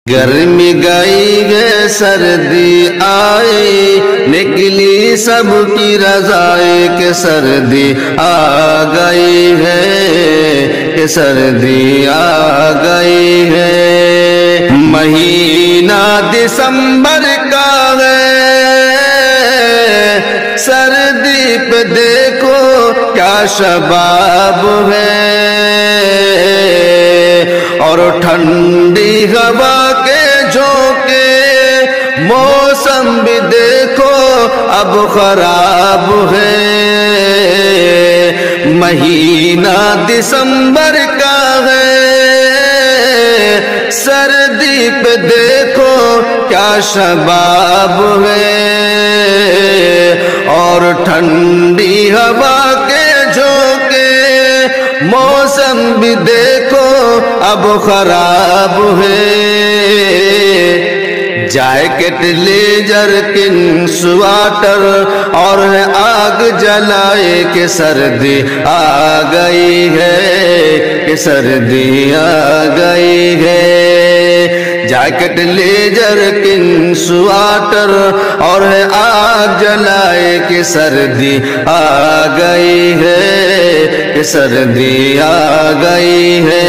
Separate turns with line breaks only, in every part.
گرمی گئی ہے سردی آئی نکلی سب کی رضائے کہ سردی آ گئی ہے کہ سردی آ گئی ہے مہینہ دسمبر کا ہے سردی پہ دیکھو کیا شباب ہے اور ٹھنڈی ہوا کے جھونکے موسم بھی دیکھو اب خراب ہے مہینہ دسمبر کا ہے سردی پہ دیکھو کیا شباب ہے اور ٹھنڈی ہوا کے جھونکے موسم بھی دیکھو اب خراب ہے جیکٹ لیجر کن سواٹر اور ہے آگ جلائے کہ سردی آ گئی ہے کہ سردی آ گئی ہے جیکٹ لیجر کن سواٹر اور ہے آگ جلائے کہ سردی آ گئی ہے کہ سردی آ گئی ہے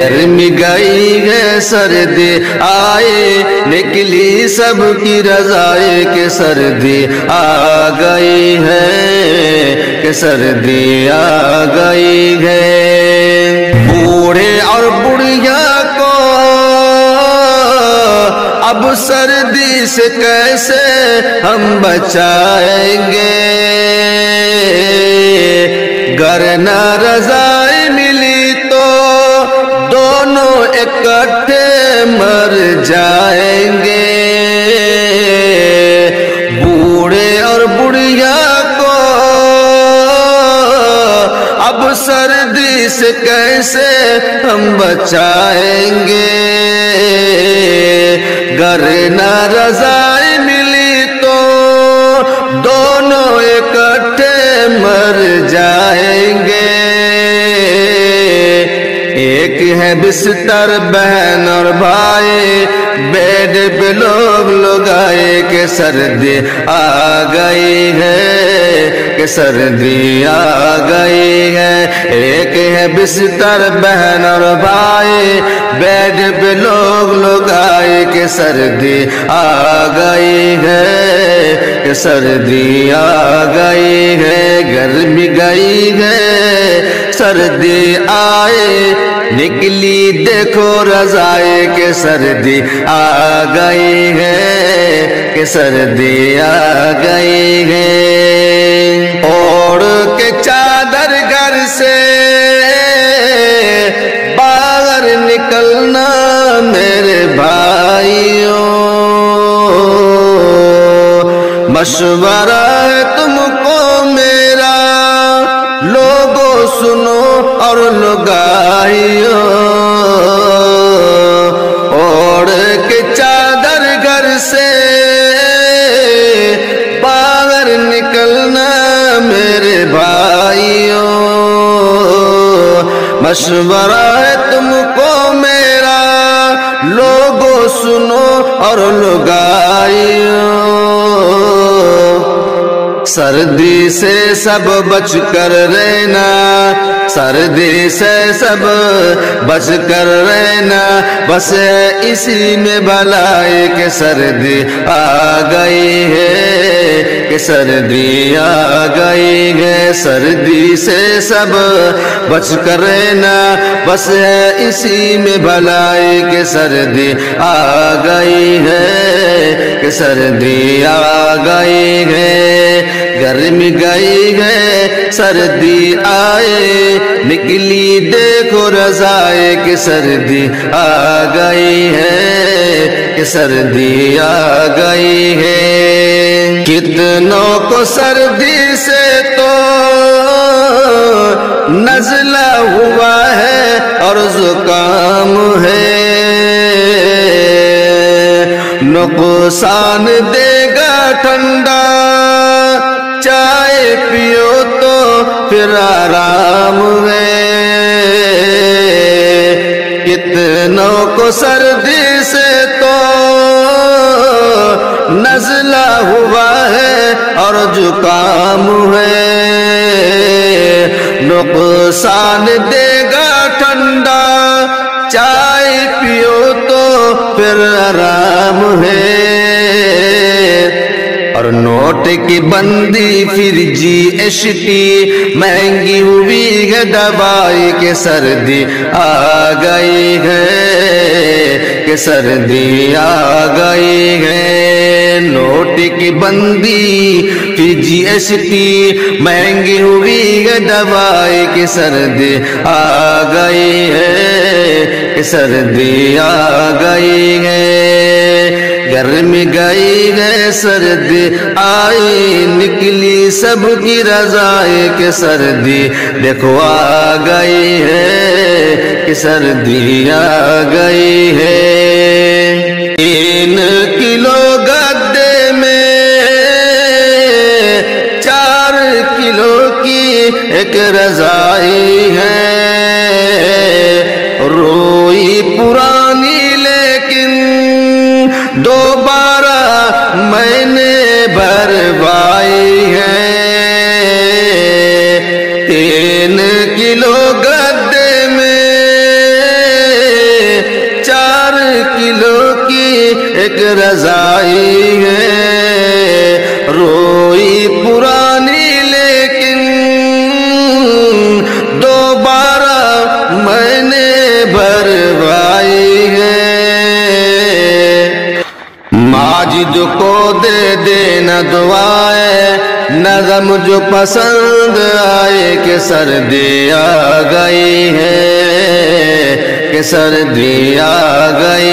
گرمی گئی ہے سردی آئے نکلی سب کی رضائے کہ سردی آ گئی ہے کہ سردی آ گئی ہے بوڑھے اور بڑھیا کو اب سردی سے کیسے ہم بچائیں گے گر نہ رضائی ملی تو دونوں اکٹھے مر جائیں گے بوڑھے اور بڑھیا کو اب سردی سے کیسے ہم بچائیں گے گر نہ رضائی ملی تو دونوں اکٹھے مر جائیں گے ایک ہے بستر بہن اور بھائی بیڈ پہ لوگ آئے کہ سردی آ گئی ہے کہ سردی آ گئی ہے ایک ہے بستر بہن اور بھائی بیڈ پہ لوگ آئے کہ سردی آ گئی ہے کہ سردی آ گئی ہے گرمی گئی ہے سردی آئے نکلی دیکھو رضائے کہ سردی آ گئی ہے کہ سردی آ گئی ہے اوڑھ کے چادر گھر سے باہر نکلنا میرے بھائیوں مشورہ ہے تم کو میرا لوگوں سنو اور لگائیو اوڑھ کے چادر گھر سے باہر نکلنا میرے بھائیوں مشورہ ہے تم کو میرا لوگوں سنو اور لگائیو سردی سے سب بچ کر رہنا سردی سے سب بچ کر رہنا بس اسی میں بھلائی کہ سردی آ گئی ہے کہ سردی آ گئی ہے سردی سے سب بچ کر رہنا بس اسی میں بھلائی کہ سردی آ گئی ہے کہ سردی آ گئی ہے گرمی گئی ہے سردی آئے نکلی دیکھو رضائے کہ سردی آ گئی ہے کہ سردی آ گئی ہے کتنوں کو سردی سے تو نزلہ ہوا ہے اور زکام ہے نقصان دے گا ٹھنڈا چائے پیو تو پھر آرام ہے کتنوں کو سردی سے تو نزلہ ہوا ہے اور زکام ہے، نقصان دے گا ٹھنڈا چائے پیو تو پھر آرام ہے، اور نوٹ کی بندی پھر جی ایس ٹی مہنگی ہوئی ہے، دوائی کہ سردی آ گئی ہے، کہ سردی آ گئی ہے، نوٹ کی بندی پھر جی ایس ٹی مہنگی ہوئی ہے، دوائی کہ سردی آ گئی ہے، کہ سردی آ گئی ہے، گرمی گئی ہے سردی آئی، نکلی سب کی رضائی کہ سردی دیکھو آ گئی ہے، کہ سردی آ گئی ہے، 3 کلو گدے میں 4 کلو کی ایک رضائی ہے، روئی پرانی لیکن دوبارہ میں نے بھروائی ہے، 3 کلو گدے میں 4 کلو کی ایک رضائی ہے، روئی پرانی لیکن دوبارہ میں نے بھروائی ہے، ماجد کو دے دینا دعائیں نظم جو پسند آئے، کہ سردی آ گئی ہے، کہ سردی آ گئی